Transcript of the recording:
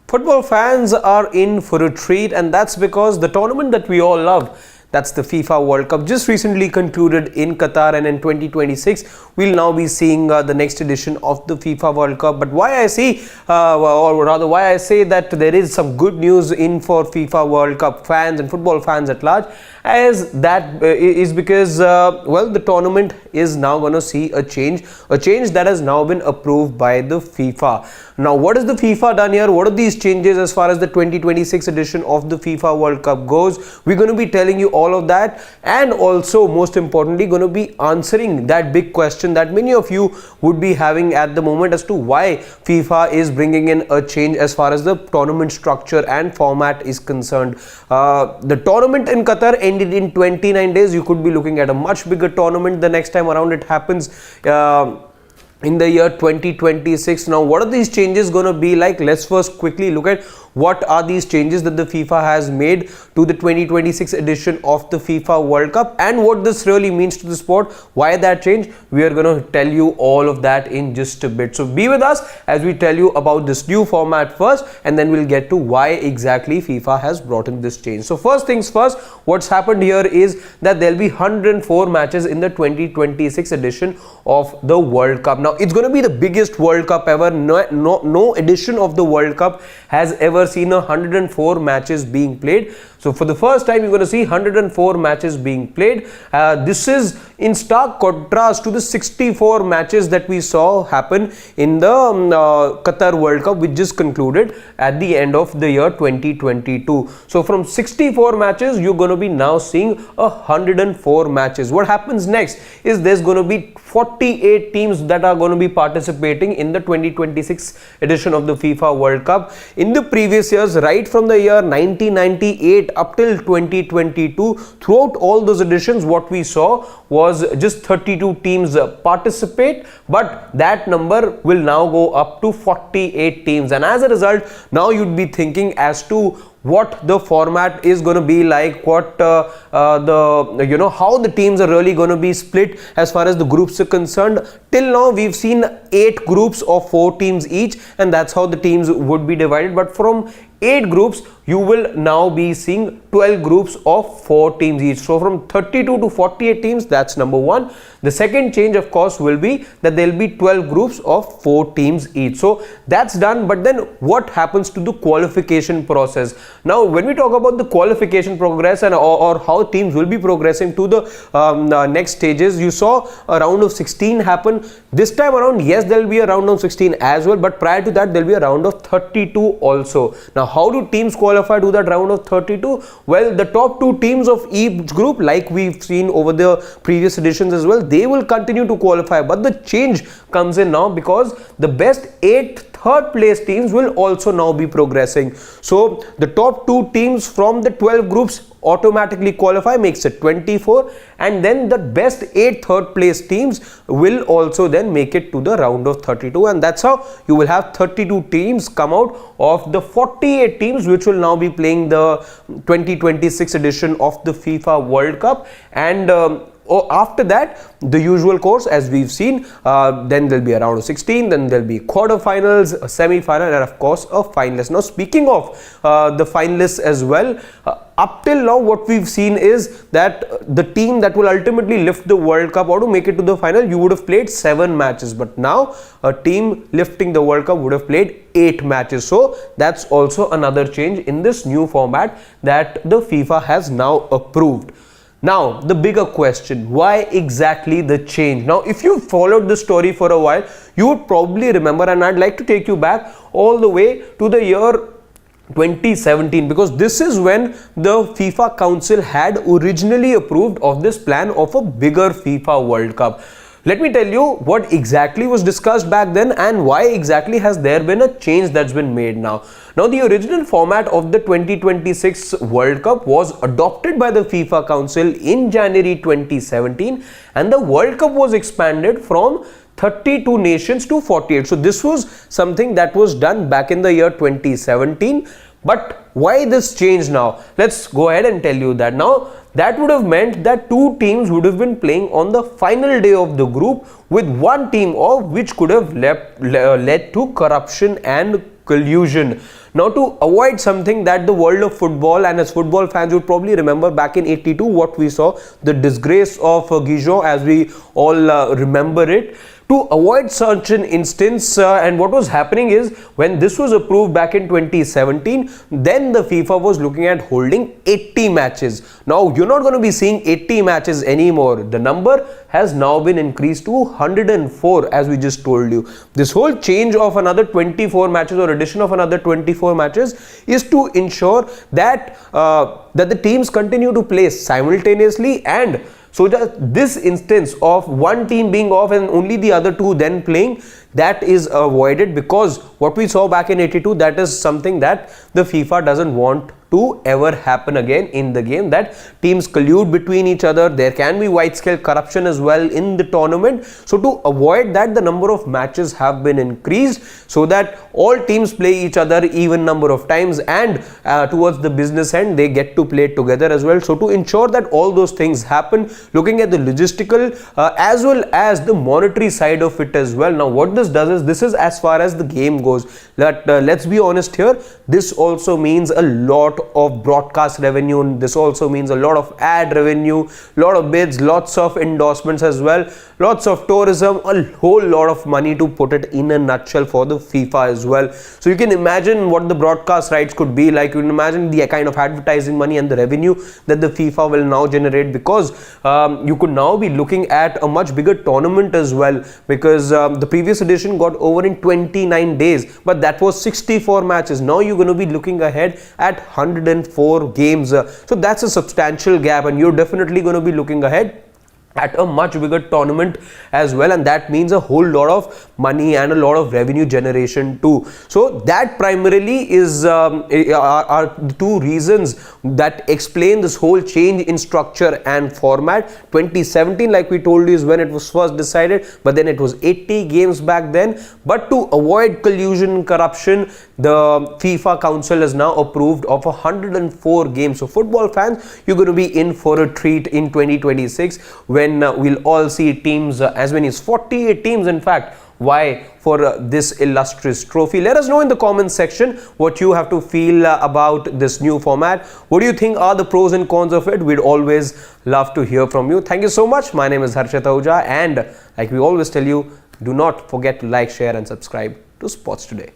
Football fans are in for a treat, and that's because the tournament that we all love, that's the FIFA World Cup, just recently concluded in Qatar, and in 2026 we'll now be seeing the next edition of the FIFA World Cup. But why I see, or rather why I say that there is some good news in for FIFA World Cup fans and football fans at large, as that is because well, the tournament is now going to see a change that has now been approved by the FIFA. Now, what has the FIFA done here? What are these changes as far as the 2026 edition of the FIFA World Cup goes? We're going to be telling you all of that, and also most importantly going to be answering that big question that many of you would be having at the moment as to why FIFA is bringing in a change as far as the tournament structure and format is concerned. The tournament in Qatar ended in 29 days. You could be looking at a much bigger tournament the next time around it happens in the year 2026. Now, what are these changes going to be like? Let's first quickly look at what are these changes that the FIFA has made to the 2026 edition of the FIFA World Cup, and what this really means to the sport. Why that change? We are going to tell you all of that in just a bit. So be with us as we tell you about this new format first, and then we'll get to why exactly FIFA has brought in this change. So first things first, what's happened here is that there'll be 104 matches in the 2026 edition of the World Cup. Now, it's going to be the biggest World Cup ever. No edition of the World Cup has ever seen 104 matches being played. So for the first time, you're going to see 104 matches being played. This is in stark contrast to the 64 matches that we saw happen in the Qatar World Cup, which just concluded at the end of the year 2022. So from 64 matches, you're going to be now seeing 104 matches. What happens next is there's going to be 48 teams that are going to be participating in the 2026 edition of the FIFA World Cup. In the previous years, right from the year 1998 up till 2022, throughout all those editions, what we saw was just 32 teams participate, but that number will now go up to 48 teams. And as a result, now you'd be thinking as to what the format is going to be like, what how the teams are really going to be split as far as the groups are concerned. Till now, we've seen 8 groups of 4 teams each, and that's how the teams would be divided. But from 8 groups, you will now be seeing 12 groups of 4 teams each. So from 32 to 48 teams, that's number one. The second change, of course, will be that there will be 12 groups of 4 teams each. So that's done. But then what happens to the qualification process? Now, when we talk about the qualification progress and or how teams will be progressing to the next stages, you saw a round of 16 happen. This time around, yes, there will be a round of 16 as well. But prior to that, there will be a round of 32 also. Now, how do teams qualify to that round of 32? Well, the top 2 teams of each group, like we've seen over the previous editions as well, they will continue to qualify. But the change comes in now because the best 8 third place teams will also now be progressing. So the top 2 teams from the 12 groups automatically qualify, makes it 24, and then the best 8 third place teams will also then make it to the round of 32, and that's how you will have 32 teams come out of the 48 teams which will now be playing the 2026 edition of the FIFA World Cup. And after that, the usual course as we've seen, then there'll be a round of 16, then there'll be quarterfinals, a semi-final, and of course a finalist. Now, speaking of the finalists as well, up till now what we've seen is that the team that will ultimately lift the World Cup or to make it to the final, you would have played 7 matches, but now a team lifting the World Cup would have played 8 matches. So that's also another change in this new format that the FIFA has now approved. Now, the bigger question, why exactly the change? Now, if you followed the story for a while, you would probably remember, and I'd like to take you back all the way to the year 2017, because this is when the FIFA Council had originally approved of this plan of a bigger FIFA World Cup. Let me tell you what exactly was discussed back then and why exactly has there been a change that's been made now. Now, the original format of the 2026 World Cup was adopted by the FIFA Council in January 2017, and the World Cup was expanded from 32 nations to 48. So this was something that was done back in the year 2017. But why this change now? Let's go ahead and tell you that. Now, that would have meant that 2 teams would have been playing on the final day of the group, with one team of which could have led to corruption and collusion. Now, to avoid something that the world of football, and as football fans would probably remember back in 82 what we saw, the disgrace of Gijon, as we all remember it. To avoid such an instance, and what was happening is, when this was approved back in 2017, then the FIFA was looking at holding 80 matches. Now, you're not going to be seeing 80 matches anymore. The number has now been increased to 104, as we just told you. This whole change of another 24 matches, or addition of another 24 matches, is to ensure that that the teams continue to play simultaneously, and so that this instance of one team being off and only the other two then playing, that is avoided, because what we saw back in 82, that is something that the FIFA doesn't want to ever happen again in the game, that teams collude between each other. There can be wide scale corruption as well in the tournament. So to avoid that, the number of matches have been increased so that all teams play each other even number of times, and towards the business end they get to play together as well. So to ensure that all those things happen, looking at the logistical as well as the monetary side of it as well. Now, what this does is, this is as far as the game goes, that let's be honest here, this also means a lot of broadcast revenue. This also means a lot of ad revenue, lot of bids, lots of endorsements as well, lots of tourism, a whole lot of money, to put it in a nutshell, for the FIFA as well. So you can imagine what the broadcast rights could be like. You can imagine the kind of advertising money and the revenue that the FIFA will now generate, because you could now be looking at a much bigger tournament as well, because the previous edition got over in 29 days, but that was 64 matches. Now you're going to be looking ahead at 104 games. So that's a substantial gap, and you're definitely going to be looking ahead at a much bigger tournament as well, and that means a whole lot of money and a lot of revenue generation too. So that primarily is are the two reasons that explain this whole change in structure and format. 2017, like we told you, is when it was first decided, but then it was 80 games back then. But to avoid collusion and corruption, the FIFA Council has now approved of 104 games. So football fans, you're going to be in for a treat in 2026, when we'll all see teams, as many as 48 teams in fact, vie for this illustrious trophy. Let us know in the comments section what you have to feel about this new format. What do you think are the pros and cons of it? We'd always love to hear from you. Thank you so much. My name is Harshit Ahuja, and like we always tell you, do not forget to like, share and subscribe to Sports Today.